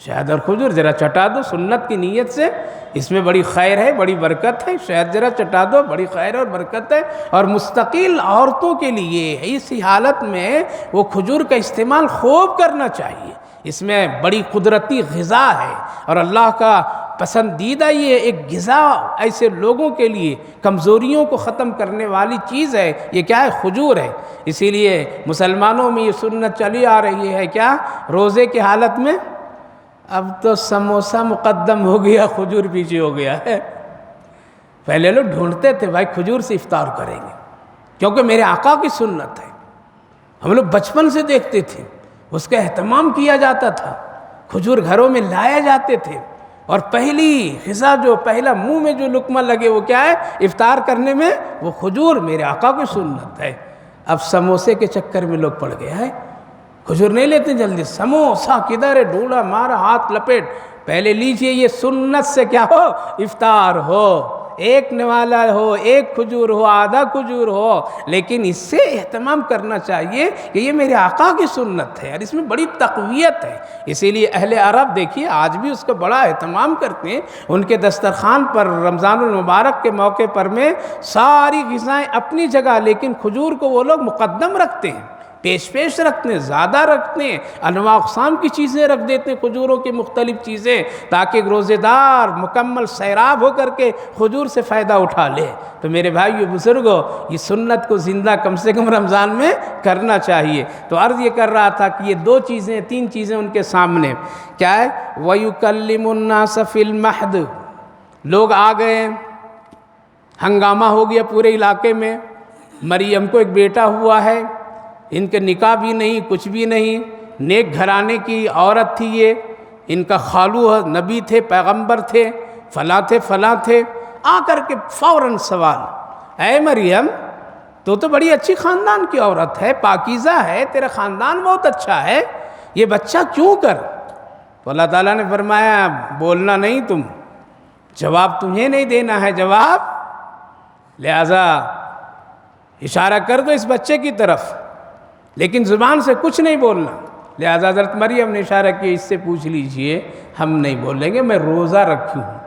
شہد اور کھجور ذرا چٹا دو سنت کی نیت سے، اس میں بڑی خیر ہے، بڑی برکت ہے، شہد ذرا چٹا دو، بڑی خیر اور برکت ہے۔ اور مستقل عورتوں کے لیے اسی حالت میں وہ کھجور کا استعمال خوب کرنا چاہیے، اس میں بڑی قدرتی غذا ہے، اور اللہ کا پسندیدہ یہ ایک غذا ایسے لوگوں کے لیے کمزوریوں کو ختم کرنے والی چیز ہے، یہ کیا ہے؟ کھجور ہے۔ اسی لیے مسلمانوں میں یہ سنت چلی آ رہی ہے، کیا؟ روزے کی حالت میں اب تو سموسہ مقدم ہو گیا، کھجور پیچھے ہو گیا ہے، پہلے لوگ ڈھونڈتے تھے بھائی کھجور سے افطار کریں گے، کیونکہ میرے آقا کی سنت ہے، ہم لوگ بچپن سے دیکھتے تھے، اس کا اہتمام کیا جاتا تھا، کھجور گھروں میں لائے جاتے تھے، اور پہلی غذا جو پہلا منہ میں جو لقمہ لگے وہ کیا ہے؟ افطار کرنے میں وہ کھجور، میرے آقا کی سنت ہے۔ اب سموسے کے چکر میں لوگ پڑ گئے ہیں، کھجور نہیں لیتے جلدی، سموسا کدھر ہے، ڈھونڈا مارا ہاتھ لپیٹ، پہلے لیجئے یہ سنت سے کیا ہو؟ افطار ہو، ایک نوالا ہو، ایک کھجور ہو، آدھا کھجور ہو، لیکن اس سے اہتمام کرنا چاہیے کہ یہ میرے آقا کی سنت ہے اور اس میں بڑی تقویت ہے۔ اسی لیے اہل عرب دیکھیے آج بھی اس کا بڑا اہتمام کرتے ہیں، ان کے دسترخوان پر رمضان المبارک کے موقع پر میں ساری غذائیں اپنی جگہ، لیکن کھجور کو وہ لوگ مقدم رکھتے ہیں، پیش رکھتے ہیں، زیادہ رکھتے ہیں، انواع اقسام کی چیزیں رکھ دیتے ہیں، کھجوروں کی مختلف چیزیں، تاکہ روزے دار مکمل سیراب ہو کر کے کھجور سے فائدہ اٹھا لے۔ تو میرے بھائیو بزرگوں، یہ سنت کو زندہ کم سے کم رمضان میں کرنا چاہیے۔ تو عرض یہ کر رہا تھا کہ یہ تین چیزیں ان کے سامنے کیا ہے؟ وَيُكَلِّمُ النَّاسَ فِي الْمَهْدِ، لوگ آ گئے، ہنگامہ ہو گیا پورے علاقے میں، مریم کو ایک بیٹا ہوا ہے، ان کے نکاح بھی نہیں، کچھ بھی نہیں، نیک گھرانے کی عورت تھی یہ، ان کا خالو نبی تھے، پیغمبر تھے، فلاں تھے، آ کر کے فوراً سوال، اے مریم تو بڑی اچھی خاندان کی عورت ہے، پاکیزہ ہے، تیرا خاندان بہت اچھا ہے، یہ بچہ کیوں کر؟ تو اللہ تعالیٰ نے فرمایا بولنا نہیں تم، جواب تمہیں نہیں دینا ہے جواب، لہذا اشارہ کر دو اس بچے کی طرف، لیکن زبان سے کچھ نہیں بولنا۔ لہذا حضرت مریم نے اشارہ کیا اس سے پوچھ لیجئے، ہم نہیں بولیں گے، میں روزہ رکھی ہوں۔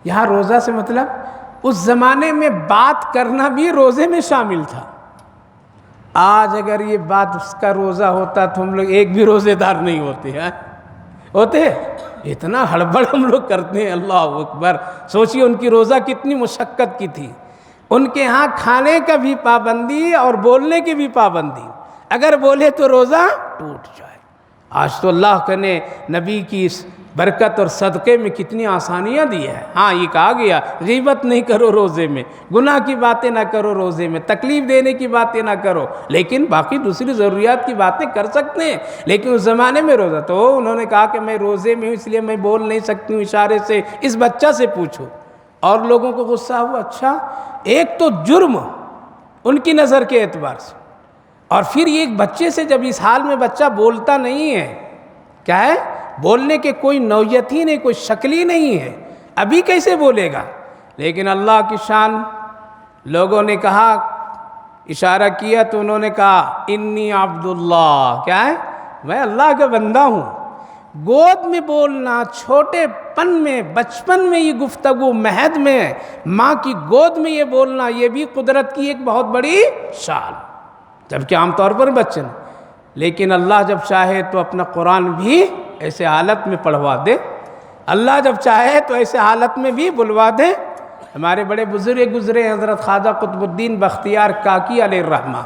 یہاں روزہ سے مطلب اس زمانے میں بات کرنا بھی روزے میں شامل تھا۔ آج اگر یہ بات اس کا روزہ ہوتا تو ہم لوگ ایک بھی روزے دار نہیں ہوتے، اتنا ہڑبڑ ہم لوگ کرتے ہیں، اللہ اکبر۔ سوچیے ان کی روزہ کتنی مشقت کی تھی، ان کے ہاں کھانے کا بھی پابندی اور بولنے کی بھی پابندی، اگر بولے تو روزہ ٹوٹ جائے۔ آج تو اللہ نے نبی کی اس برکت اور صدقے میں کتنی آسانیاں دی ہے۔ ہاں یہ کہا گیا غیبت نہیں کرو روزے میں، گناہ کی باتیں نہ کرو روزے میں، تکلیف دینے کی باتیں نہ کرو، لیکن باقی دوسری ضروریات کی باتیں کر سکتے ہیں۔ لیکن اس زمانے میں روزہ تو انہوں نے کہا کہ میں روزے میں ہوں اس لیے میں بول نہیں سکتی ہوں، اشارے سے اس بچہ سے پوچھو۔ اور لوگوں کو غصہ ہوا، اچھا ایک تو جرم ان کی نظر کے اعتبار سے، اور پھر یہ ایک بچے سے جب اس حال میں بچہ بولتا نہیں ہے، کیا ہے بولنے کے کوئی نوعیت ہی نہیں، کوئی شکل ہی نہیں ہے، ابھی کیسے بولے گا؟ لیکن اللہ کی شان، لوگوں نے کہا، اشارہ کیا تو انہوں نے کہا انی عبداللہ، کیا ہے میں اللہ کا بندہ ہوں۔ گود میں بولنا، چھوٹے پن میں، بچپن میں یہ گفتگو، مہد میں ماں کی گود میں یہ بولنا، یہ بھی قدرت کی ایک بہت بڑی شان، جبکہ عام طور پر بچے نہیں۔ لیکن اللہ جب چاہے تو اپنا قرآن بھی ایسے حالت میں پڑھوا دے، اللہ جب چاہے تو ایسے حالت میں بھی بلوا دے۔ ہمارے بڑے بزرگ گزرے حضرت خواجہ قطب الدین بختیار کاکی علیہ الرحمہ،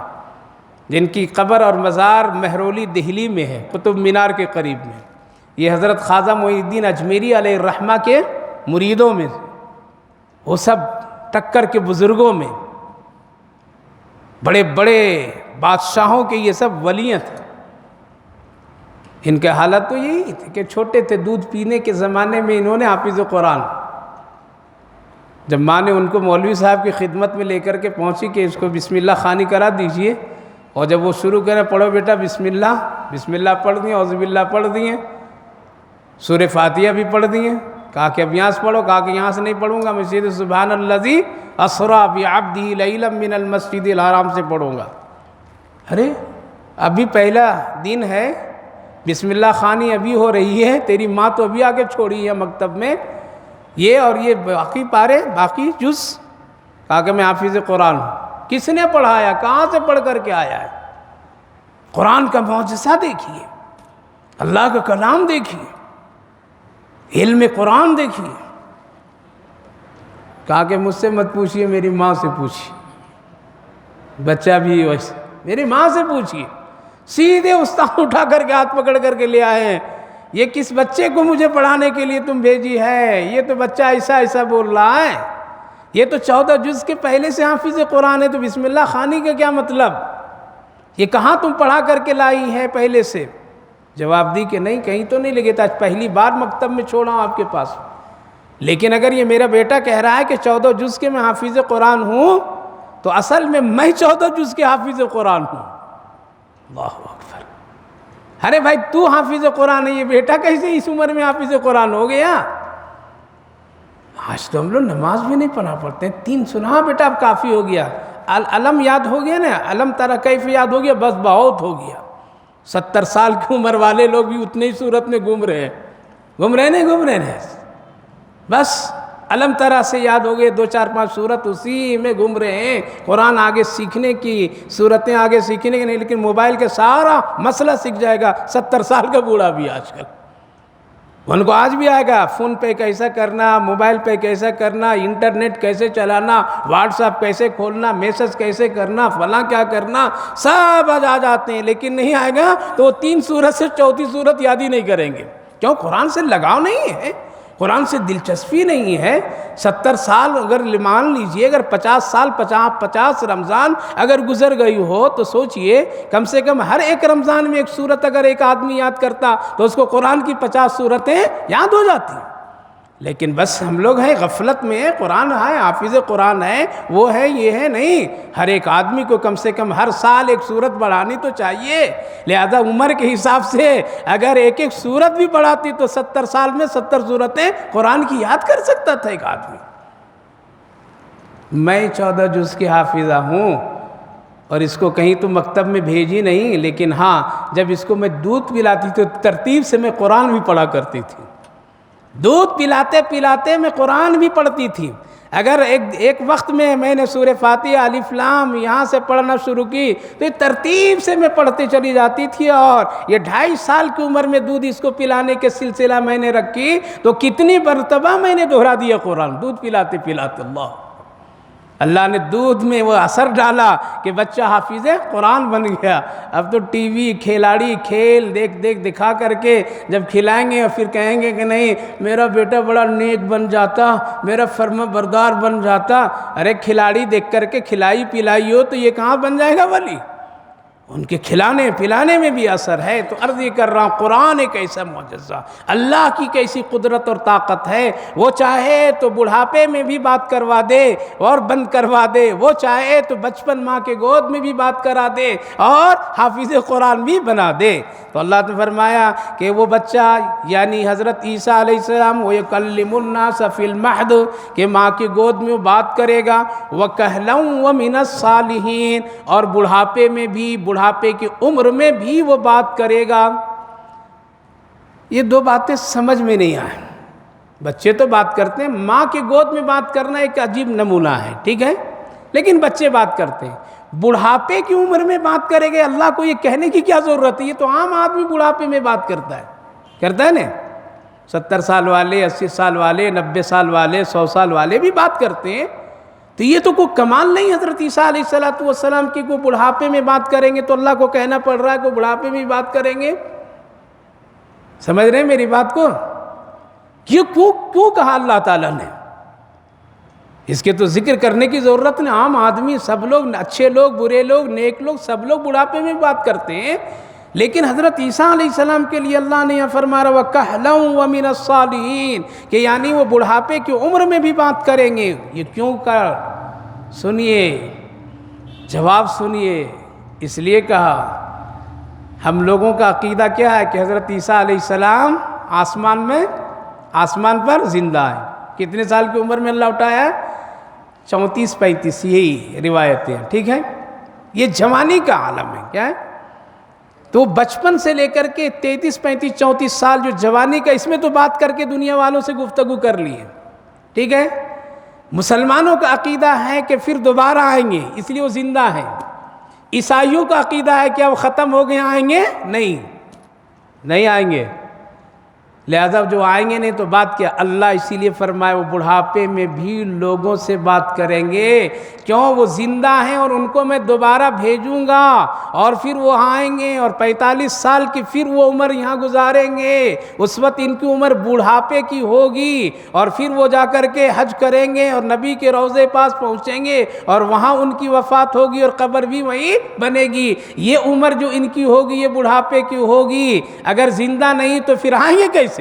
جن کی قبر اور مزار مہرولی دہلی میں ہے، قطب مینار کے قریب میں۔ یہ حضرت خواجہ معین الدین اجمیری علیہ الرحمہ کے مریدوں میں، وہ سب ٹکر کے بزرگوں میں، بڑے بڑے بادشاہوں کے یہ سب ولیاں تھے۔ ان کے حالت تو یہی تھی کہ چھوٹے تھے، دودھ پینے کے زمانے میں انہوں نے حافظ قرآن، جب ماں نے ان کو مولوی صاحب کی خدمت میں لے کر کے پہنچی کہ اس کو بسم اللہ خوانی کرا دیجئے، اور جب وہ شروع کرے پڑھو بیٹا بسم اللہ پڑھ دیے، اعوذ باللہ پڑھ دیے، سورہ فاتحہ بھی پڑھ دیے، کہا کہ اب یہاں سے پڑھو، کہا کہ یہاں سے نہیں پڑھوں گا، میں سیدھے سبحان الذی اسریٰ بعبدہ لیلا من المسجد الحرام سے پڑھوں گا۔ ارے ابھی پہلا دن ہے، بسم اللہ خوانی ابھی ہو رہی ہے، تیری ماں تو ابھی آگے چھوڑی ہے مکتب میں، یہ اور یہ باقی پارے، باقی جز، کہا کہ میں حافظ قرآن ہوں۔ کس نے پڑھایا؟ کہاں سے پڑھ کر کے آیا ہے؟ قرآن کا معجزہ دیکھیے، اللہ کا کلام دیکھیے، علم قرآن دیکھیے۔ کہا کہ مجھ سے مت پوچھیے، میری ماں سے پوچھیے۔ بچہ بھی ویسے، میری ماں سے پوچھیے۔ سیدھے استاد اٹھا کر کے ہاتھ پکڑ کر کے لے آئے ہیں، یہ کس بچے کو مجھے پڑھانے کے لیے تم بھیجی ہے؟ یہ تو بچہ ایسا بول رہا ہے۔ یہ تو 14 جز کے پہلے سے حافظ قرآن ہے، تو بسم اللہ خوانی کا کیا مطلب؟ یہ کہاں تم پڑھا کر کے لائی ہے پہلے سے؟ جواب دی کہ نہیں، کہیں تو نہیں لگے تھا، پہلی بار مکتب میں چھوڑا ہوں آپ کے پاس۔ لیکن اگر یہ میرا بیٹا کہہ رہا ہے کہ 14 جز کے میں حافظ قرآن ہوں، تو اصل میں 14 جز کے حافظ قرآن ہوں۔ اللہ اکبر! ارے بھائی تو حافظ قرآن ہے، یہ بیٹا کیسے اس عمر میں حافظ قرآن ہو گیا؟ آج تو ہم لوگ نماز بھی نہیں پڑھا پڑتے ہیں، 3 سنا بیٹا اب کافی ہو گیا، علم یاد ہو گیا نا، علم تری کیف یاد ہو گیا، بس بہت ہو گیا۔ 70 سال کی عمر والے لوگ بھی اتنی صورت میں گھوم رہے ہیں، بس علم تری سے یاد ہو گئے، 2 4 5 صورت اسی میں گھوم رہے ہیں۔ قرآن آگے سیکھنے کی، صورتیں آگے سیکھنے کی نہیں، لیکن موبائل کے سارا مسئلہ سیکھ جائے گا 70 سال کا بوڑھا بھی آج کل۔ ان کو آج بھی آئے گا فون پہ کیسا کرنا، موبائل پہ کیسا کرنا، انٹرنیٹ کیسے چلانا، واٹس ایپ کیسے کھولنا، میسج کیسے کرنا، فلاں کیا کرنا، سب آج آ جاتے ہیں، لیکن نہیں آئے گا تو وہ 3 سورت سے 4تھی سورت یاد ہی نہیں کریں گے۔ کیوں؟ قرآن سے لگاؤ نہیں ہے، قرآن سے دلچسپی نہیں ہے۔ 70 سال اگر مان لیجئے، اگر 50 سال 50 رمضان اگر گزر گئی ہو تو سوچئے کم سے کم ہر ایک رمضان میں ایک سورت اگر ایک آدمی یاد کرتا تو اس کو قرآن کی 50 سورتیں یاد ہو جاتی۔ لیکن بس ہم لوگ ہیں غفلت میں، قرآن ہے، حافظ قرآن ہے، وہ ہے، یہ ہے نہیں۔ ہر ایک آدمی کو کم سے کم ہر سال ایک سورت بڑھانی تو چاہیے، لہذا عمر کے حساب سے اگر ایک سورت بھی بڑھاتی تو 70 سال میں 70 سورتیں قرآن کی یاد کر سکتا تھا ایک آدمی۔ میں 14 جز کے حافظہ ہوں اور اس کو کہیں تو مکتب میں بھیجی نہیں، لیکن ہاں جب اس کو میں دودھ پلاتی تو ترتیب سے میں قرآن بھی پڑھا کرتی تھی۔ دودھ پلاتے پلاتے میں قرآن بھی پڑھتی تھی۔ اگر ایک وقت میں نے سورہ فاتحہ الف لام یہاں سے پڑھنا شروع کی تو یہ ترتیب سے میں پڑھتے چلی جاتی تھی، اور یہ 2.5 سال کی عمر میں دودھ اس کو پلانے کے سلسلہ میں نے رکھی تو کتنی مرتبہ میں نے دہرا دیا قرآن دودھ پلاتے پلاتے۔ اللہ نے دودھ میں وہ اثر ڈالا کہ بچہ حافظ قرآن بن گیا۔ اب تو ٹی وی کھلاڑی کھیل دکھا کر کے جب کھلائیں گے اور پھر کہیں گے کہ نہیں میرا بیٹا بڑا نیک بن جاتا، میرا فرما بردار بن جاتا۔ ارے کھلاڑی دیکھ کر کے کھلائی پلائی ہو تو یہ کہاں بن جائے گا ولی؟ ان کے کھلانے پلانے میں بھی اثر ہے۔ تو عرض یہ کر رہا ہوں، قرآن ایک ایسا معجزہ، اللہ کی کیسی قدرت اور طاقت ہے، وہ چاہے تو بڑھاپے میں بھی بات کروا دے اور بند کروا دے، وہ چاہے تو بچپن ماں کے گود میں بھی بات کرا دے اور حافظ قرآن بھی بنا دے۔ تو اللہ نے فرمایا کہ وہ بچہ یعنی حضرت عیسیٰ علیہ السلام وَيُكَلِّمُ النَّاسَ فِي الْمَهْدِ کہ ماں کی گود میں وہ بات کرے گا، وَكَهْلًا وَمِنَ الصَّالِحِينَ اور بڑھاپے میں بھی، بڑھاپے کی عمر میں بھی وہ بات کرے گا۔ یہ 2 باتیں سمجھ میں نہیں آئیں۔ بچے تو بات کرتے ہیں، ماں کی گود میں بات کرنا ایک عجیب نمونہ ہے، ٹھیک ہے، لیکن بچے بات کرتے ہیں۔ بڑھاپے کی عمر میں بات کرے گے، اللہ کو یہ کہنے کی کیا ضرورت ہے؟ یہ تو عام آدمی بڑھاپے میں بات کرتا ہے نا، 70 سال والے، 80 سال والے، 90 سال والے، 100 سال والے بھی بات کرتے ہیں۔ تو یہ تو کوئی کمال نہیں حضرت عیسیٰ علیہ السلام کی کوئی بڑھاپے میں بات کریں گے تو اللہ کو کہنا پڑ رہا ہے کہ بڑھاپے میں بات کریں گے۔ سمجھ رہے ہیں میری بات کو؟ کیوں کہا اللہ تعالیٰ نے؟ اس کے تو ذکر کرنے کی ضرورت نہیں، عام آدمی سب لوگ، اچھے لوگ، برے لوگ، نیک لوگ، سب لوگ بڑھاپے میں بات کرتے ہیں، لیکن حضرت عیسیٰ علیہ السلام کے لیے اللہ نے یہ فرمایا وَكَهْلًا وَمِنَ الصَّالِحِينَ کہ یعنی وہ بڑھاپے کی عمر میں بھی بات کریں گے۔ یہ کیوں کر؟ سنیے، جواب سنیے۔ اس لیے کہا ہم لوگوں کا عقیدہ کیا ہے کہ حضرت عیسیٰ علیہ السلام آسمان پر زندہ ہے۔ کتنے سال کی عمر میں اللہ اٹھایا ہے؟ 34-35، یہی روایتیں ہیں، ٹھیک ہے۔ یہ جوانی کا عالم ہے، کیا ہے؟ تو بچپن سے لے کر کے 33-35-34 سال جو جوانی کا، اس میں تو بات کر کے دنیا والوں سے گفتگو کر لی ہے، ٹھیک ہے۔ مسلمانوں کا عقیدہ ہے کہ پھر دوبارہ آئیں گے، اس لیے وہ زندہ ہیں۔ عیسائیوں کا عقیدہ ہے کہ اب ختم ہو گئے، آئیں گے نہیں آئیں گے۔ لہذا جو آئیں گے نہیں تو بات کیا، اللہ اسی لیے فرمائے وہ بڑھاپے میں بھی لوگوں سے بات کریں گے، کیوں؟ وہ زندہ ہیں اور ان کو میں دوبارہ بھیجوں گا، اور پھر وہ آئیں گے اور 45 سال کی پھر وہ عمر یہاں گزاریں گے، اس وقت ان کی عمر بڑھاپے کی ہوگی، اور پھر وہ جا کر کے حج کریں گے اور نبی کے روضے پاس پہنچیں گے اور وہاں ان کی وفات ہوگی اور قبر بھی وہیں بنے گی۔ یہ عمر جو ان کی ہوگی یہ بڑھاپے کی ہوگی، اگر زندہ نہیں تو پھر آئیں گے کیسے؟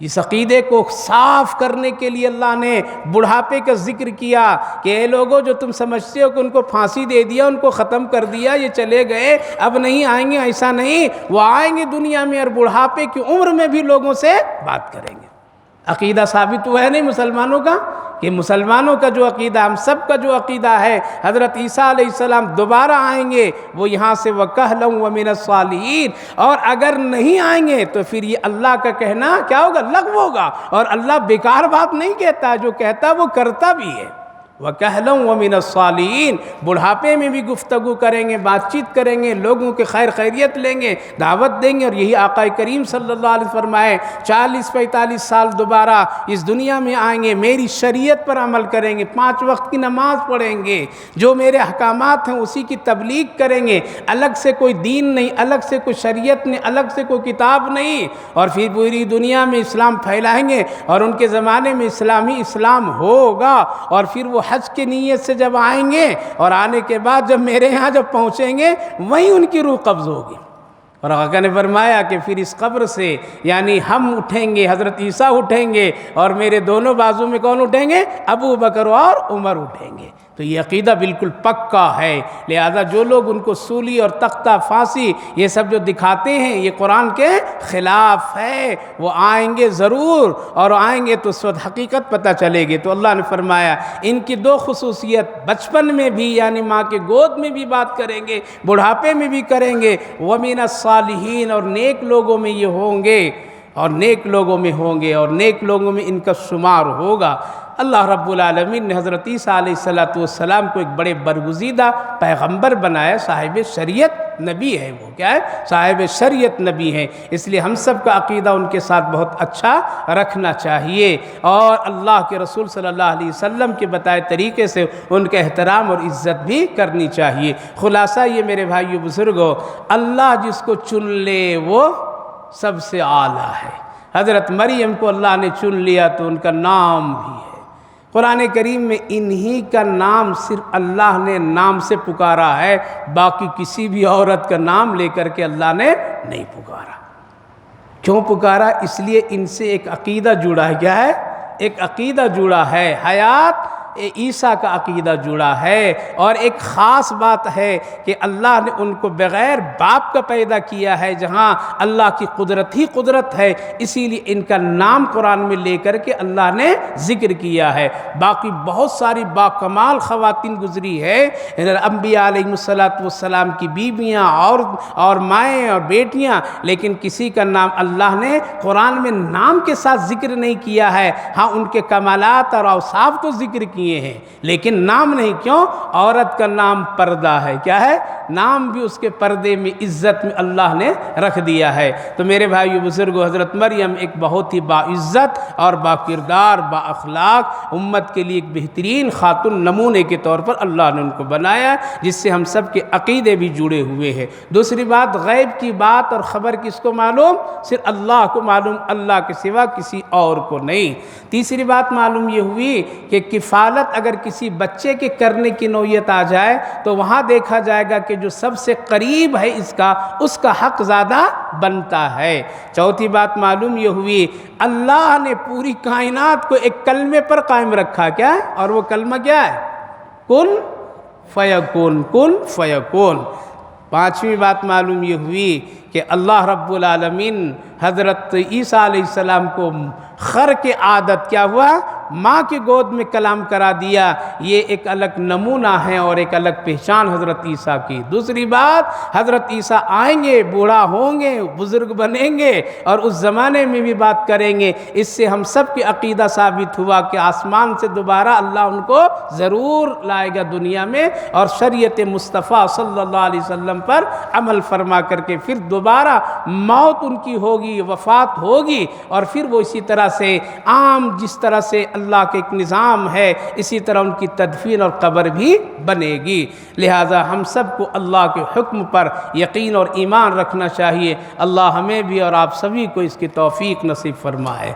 اس عقیدے کو صاف کرنے کے لیے اللہ نے بڑھاپے کا ذکر کیا کہ اے لوگوں جو تم سمجھتے ہو کہ ان کو پھانسی دے دیا، ان کو ختم کر دیا، یہ چلے گئے، اب نہیں آئیں گے، ایسا نہیں، وہ آئیں گے دنیا میں اور بڑھاپے کی عمر میں بھی لوگوں سے بات کریں گے۔ عقیدہ ثابت ہوا ہے نہیں مسلمانوں کا، کہ مسلمانوں کا جو عقیدہ، ہم سب کا جو عقیدہ ہے، حضرت عیسیٰ علیہ السلام دوبارہ آئیں گے، وہ یہاں سے وَكَهْلًا وَمِنَ الصَّالِحِينَ، اور اگر نہیں آئیں گے تو پھر یہ اللہ کا کہنا کیا ہوگا؟ لغو ہوگا، اور اللہ بیکار بات نہیں کہتا، جو کہتا وہ کرتا بھی ہے۔ وَكَهْلًا وَمِنَ الصَّالِحِينَ، بڑھاپے میں بھی گفتگو کریں گے، بات چیت کریں گے، لوگوں کے خیر خیریت لیں گے، دعوت دیں گے، اور یہی آقا کریم صلی اللہ علیہ وسلم فرمائے 40-45 سال دوبارہ اس دنیا میں آئیں گے، میری شریعت پر عمل کریں گے، 5 وقت کی نماز پڑھیں گے، جو میرے احکامات ہیں اسی کی تبلیغ کریں گے، الگ سے کوئی دین نہیں، الگ سے کوئی شریعت نہیں، الگ سے کوئی کتاب نہیں، اور پھر پوری دنیا میں اسلام پھیلائیں گے، اور ان کے زمانے میں اسلام ہوگا، اور پھر وہ حج کی نیت سے جب آئیں گے اور آنے کے بعد جب میرے یہاں جب پہنچیں گے وہیں ان کی روح قبض ہوگی، اور آقا نے فرمایا کہ پھر اس قبر سے یعنی ہم اٹھیں گے، حضرت عیسیٰ اٹھیں گے، اور میرے دونوں بازو میں کون اٹھیں گے؟ ابو بکر اور عمر اٹھیں گے۔ تو یہ عقیدہ بالکل پکا ہے، لہذا جو لوگ ان کو سولی اور تختہ پھانسی یہ سب جو دکھاتے ہیں یہ قرآن کے خلاف ہے، وہ آئیں گے ضرور، اور آئیں گے تو اس وقت حقیقت پتہ چلے گی۔ تو اللہ نے فرمایا ان کی 2 خصوصیت، بچپن میں بھی یعنی ماں کے گود میں بھی بات کریں گے، بڑھاپے میں بھی کریں گے، وَمِنَ الصَّالِحِينَ، اور نیک لوگوں میں یہ ہوں گے، اور نیک لوگوں میں ہوں گے، اور نیک لوگوں میں ان کا شمار ہوگا۔ اللہ رب العالمین نے حضرت عیسیٰ علیہ السلام کو ایک بڑے برگزیدہ پیغمبر بنایا، صاحب شریعت نبی ہے، وہ کیا ہے؟ صاحب شریعت نبی ہیں، اس لیے ہم سب کا عقیدہ ان کے ساتھ بہت اچھا رکھنا چاہیے، اور اللہ کے رسول صلی اللہ علیہ وسلم کے بتائے طریقے سے ان کا احترام اور عزت بھی کرنی چاہیے۔ خلاصہ یہ میرے بھائیو بزرگوں، اللہ جس کو چن لے وہ سب سے اعلیٰ ہے۔ حضرت مریم کو اللہ نے چن لیا تو ان کا نام بھی ہے، قرآن کریم میں انہی کا نام صرف اللہ نے نام سے پکارا ہے، باقی کسی بھی عورت کا نام لے کر کے اللہ نے نہیں پکارا۔ کیوں پکارا؟ اس لیے ان سے ایک عقیدہ جڑا ہے، کیا ہے؟ ایک عقیدہ جڑا ہے، حیات عیسیٰ کا عقیدہ جڑا ہے، اور ایک خاص بات ہے کہ اللہ نے ان کو بغیر باپ کا پیدا کیا ہے، جہاں اللہ کی قدرت ہی قدرت ہے، اسی لیے ان کا نام قرآن میں لے کر کے اللہ نے ذکر کیا ہے۔ باقی بہت ساری باکمال خواتین گزری ہے، انبیاء علیہ السلام کی بیویاں اور مائیں اور بیٹیاں، لیکن کسی کا نام اللہ نے قرآن میں نام کے ساتھ ذکر نہیں کیا ہے۔ ہاں ان کے کمالات اور اوصاف تو ذکر کیے ہیں لیکن نام نہیں۔ کیوں؟ عورت کا نام پردہ ہے، کیا ہے؟ نام بھی اس کے پردے میں، عزت میں اللہ نے رکھ دیا ہے۔ تو میرے بھائیو بزرگو، حضرت مریم ایک بہت ہی باعزت اور باکردار، با اخلاق، امت کے لیے ایک بہترین خاتون نمونے کے طور پر اللہ نے ان کو بنایا، جس سے ہم سب کے عقیدے بھی جڑے ہوئے ہیں۔ دوسری بات، غیب کی بات اور خبر کس کو معلوم؟ صرف اللہ کو معلوم، اللہ کے سوا کسی اور کو نہیں۔ تیسری بات معلوم یہ ہوئی کہ کفالت اگر کسی بچے کے کرنے کی نوعیت آ جائے تو وہاں دیکھا جائے گا کہ جو سب سے قریب ہے اس کا حق زیادہ بنتا ہے۔ چوتھی بات معلوم یہ ہوئی، اللہ نے پوری کائنات کو ایک کلمے پر قائم رکھا، کیا ہے؟ اور وہ کلمہ کیا ہے؟ کن فیکون، کن فیکون۔ پانچویں بات معلوم یہ ہوئی کہ اللہ رب العالمین حضرت عیسیٰ علیہ السلام کو خر کے عادت کیا ہوا؟ ماں کی گود میں کلام کرا دیا، یہ ایک الگ نمونہ ہے اور ایک الگ پہچان حضرت عیسیٰ کی۔ دوسری بات، حضرت عیسیٰ آئیں گے، بوڑھا ہوں گے، بزرگ بنیں گے اور اس زمانے میں بھی بات کریں گے۔ اس سے ہم سب کی عقیدہ ثابت ہوا کہ آسمان سے دوبارہ اللہ ان کو ضرور لائے گا دنیا میں، اور شریعت مصطفیٰ صلی اللہ علیہ وسلم پر عمل فرما کر کے پھر دوبارہ موت ان کی ہوگی، وفات ہوگی، اور پھر وہ اسی طرح سے عام جس طرح سے اللہ کے ایک نظام ہے اسی طرح ان کی تدفین اور قبر بھی بنے گی۔ لہٰذا ہم سب کو اللہ کے حکم پر یقین اور ایمان رکھنا چاہیے۔ اللہ ہمیں بھی اور آپ سبھی کو اس کی توفیق نصیب فرمائے۔